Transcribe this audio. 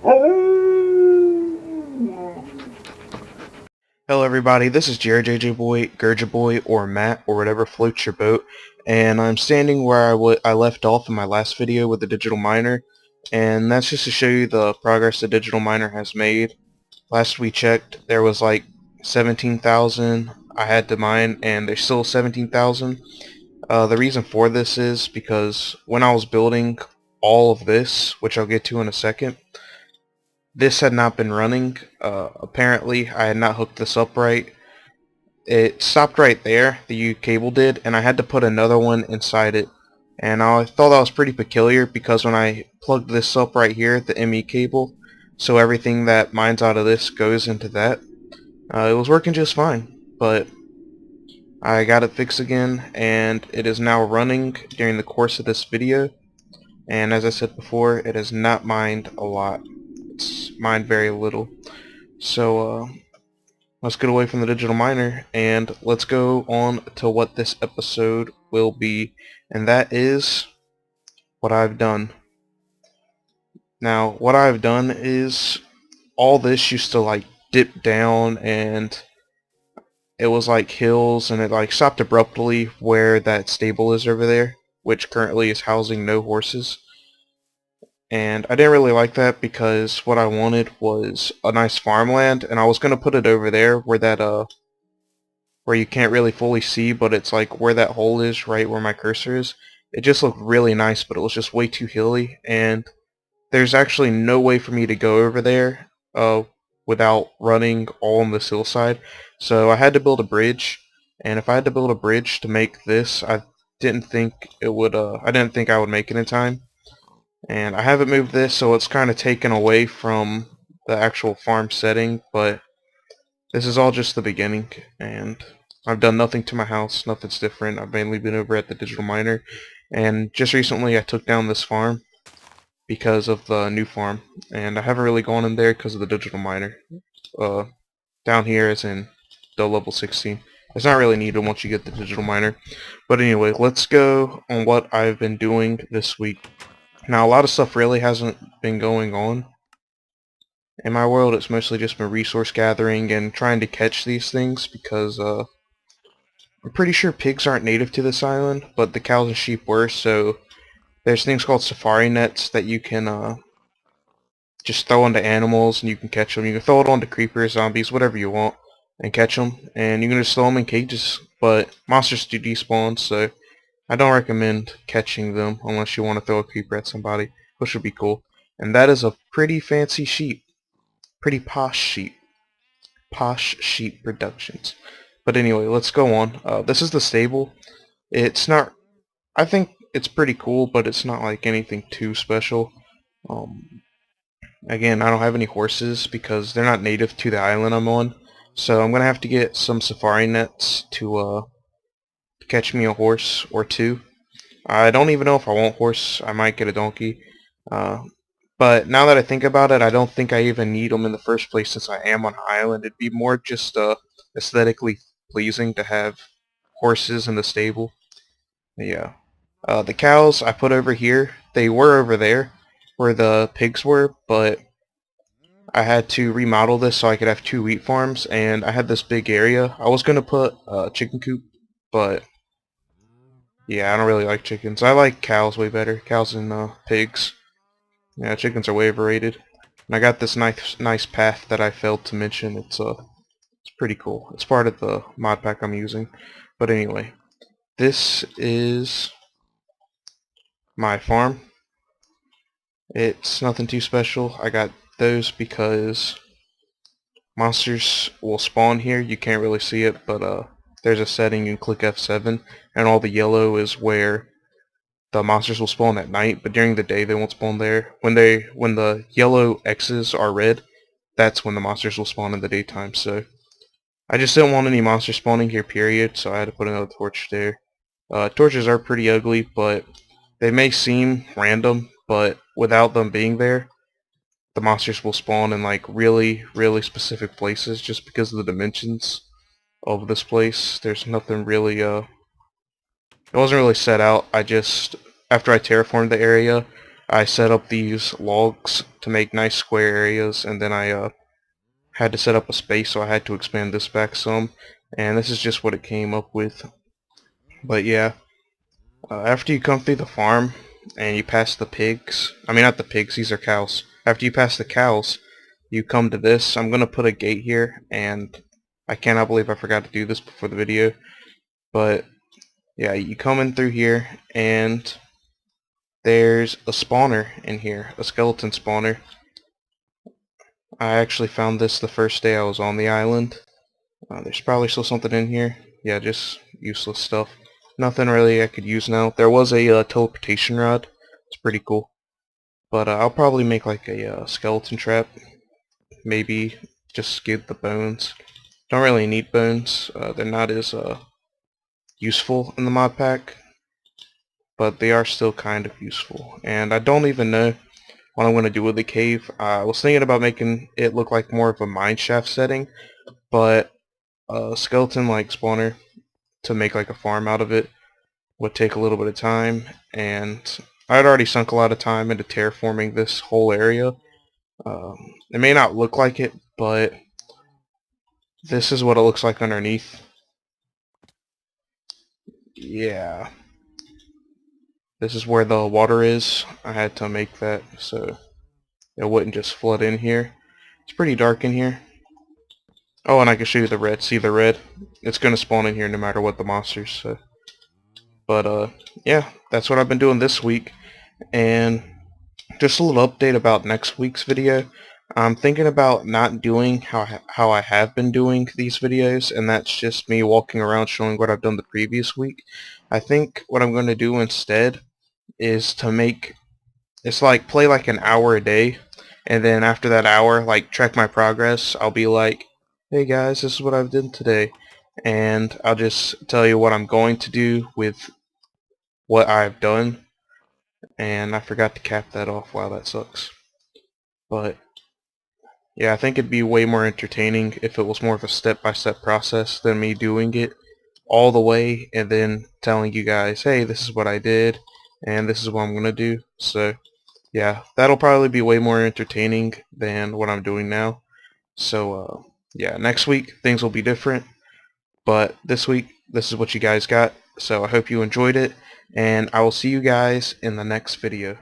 Hello everybody, this is Jared JJ Boy, Gurja Boy, or Matt, or whatever floats your boat, and I'm standing where I left off in my last video with the digital miner, and that's just to show you the progress the digital miner has made. Last we checked, there was like 17,000 I had to mine, and there's still 17,000. The reason for this is because when I was building all of this, which I'll get to in a second, this had not been running. Apparently, I had not hooked this up right. It stopped right there, the U cable did, and I had to put another one inside it. And I thought that was pretty peculiar because when I plugged this up right here, the ME cable, so everything that mines out of this goes into that, it was working just fine. But I got it fixed again, and it is now running during the course of this video. And as I said before, it has not mined a lot. It's mined very little. So, let's get away from the digital miner and let's go on to what this episode will be, and that is what I've done. Now, what I've done is all this used to like dip down and it was like hills, and it like stopped abruptly where that stable is over there, which currently is housing no horses. And I didn't really like that because what I wanted was a nice farmland, and I was going to put it over there where that where you can't really fully see, but it's like where that hole is, right where my cursor is. It just looked really nice, but it was just way too hilly, and there's actually no way for me to go over there without running all on this hillside. So I had to build a bridge, and if I had to build a bridge to make this, I didn't think it would. I didn't think I would make it in time, and I haven't moved this, so it's kind of taken away from the actual farm setting, but this is all just the beginning, and I've done nothing to my house, nothing's different. I've mainly been over at the digital miner, and just recently I took down this farm because of the new farm, and I haven't really gone in there because of the digital miner. Down here is in the level 16. It's not really needed once you get the digital miner. But anyway, let's go on what I've been doing this week. Now, a lot of stuff really hasn't been going on. In my world, it's mostly just been resource gathering and trying to catch these things because I'm pretty sure pigs aren't native to this island, but the cows and sheep were, so there's things called safari nets that you can just throw onto animals and you can catch them. You can throw it onto creepers, zombies, whatever you want, and catch them. And you can just throw them in cages, but monsters do despawn, so I don't recommend catching them unless you want to throw a creeper at somebody, which would be cool. And that is a pretty fancy sheep. Pretty posh sheep. Posh Sheep Productions. But anyway, let's go on. This is the stable. It's not... I think it's pretty cool, but it's not like anything too special. Again, I don't have any horses because they're not native to the island I'm on. So I'm going to have to get some safari nets to catch me a horse or two. I don't even know if I want horse. I might get a donkey. But now that I think about it, I don't think I even need them in the first place since I am on an island. It'd be more just aesthetically pleasing to have horses in the stable. Yeah. The cows I put over here. They were over there where the pigs were, but I had to remodel this so I could have two wheat farms, and I had this big area. I was going to put a chicken coop, but yeah, I don't really like chickens. I like cows way better. Cows and pigs. Yeah, chickens are way overrated. And I got this nice path that I failed to mention. It's pretty cool. It's part of the mod pack I'm using. But anyway, this is my farm. It's nothing too special. I got those because monsters will spawn here. You can't really see it, but there's a setting you can click F7, and all the yellow is where the monsters will spawn at night, but during the day they won't spawn there. When the yellow X's are red, that's when the monsters will spawn in the daytime. So I just didn't want any monsters spawning here, period, so I had to put another torch there. Torches are pretty ugly, but they may seem random, but without them being there, the monsters will spawn in like really, really specific places just because of the dimensions of this place. There's nothing really, it wasn't really set out. I just, after I terraformed the area, I set up these logs to make nice square areas, and then I had to set up a space, so I had to expand this back some, and this is just what it came up with. But yeah, after you come through the farm and you pass the pigs, I mean not the pigs, these are cows. After you pass the cows, you come to this. I'm gonna put a gate here, and I cannot believe I forgot to do this before the video. But yeah, you come in through here, and there's a spawner in here, a skeleton spawner. I actually found this the first day I was on the island. There's probably still something in here. Yeah, just useless stuff. Nothing really I could use now. There was a teleportation rod. It's pretty cool. But I'll probably make like a skeleton trap. Maybe just get the bones. Don't really need bones. They're not as useful in the mod pack, but they are still kind of useful. And I don't even know what I'm going to do with the cave. I was thinking about making it look like more of a mineshaft setting, but a skeleton like spawner to make like a farm out of it would take a little bit of time, and I'd already sunk a lot of time into terraforming this whole area. It may not look like it, but this is what it looks like underneath. Yeah. This is where the water is. I had to make that so it wouldn't just flood in here. It's pretty dark in here. Oh, and I can show you the red. See the red? It's going to spawn in here no matter what the monsters. So. But yeah, that's what I've been doing this week. And just a little update about next week's video. I'm thinking about not doing how I have been doing these videos, and that's just me walking around showing what I've done the previous week. I think what I'm going to do instead is to make, it's like play like an hour a day, and then after that hour, like track my progress. I'll be like, hey guys, this is what I've done today, and I'll just tell you what I'm going to do with what I've done. And I forgot to cap that off. Wow, that sucks. But yeah, I think it'd be way more entertaining if it was more of a step-by-step process than me doing it all the way and then telling you guys, hey, this is what I did and this is what I'm going to do. So yeah, that'll probably be way more entertaining than what I'm doing now. So yeah, next week things will be different, but this week this is what you guys got. So I hope you enjoyed it, and I will see you guys in the next video.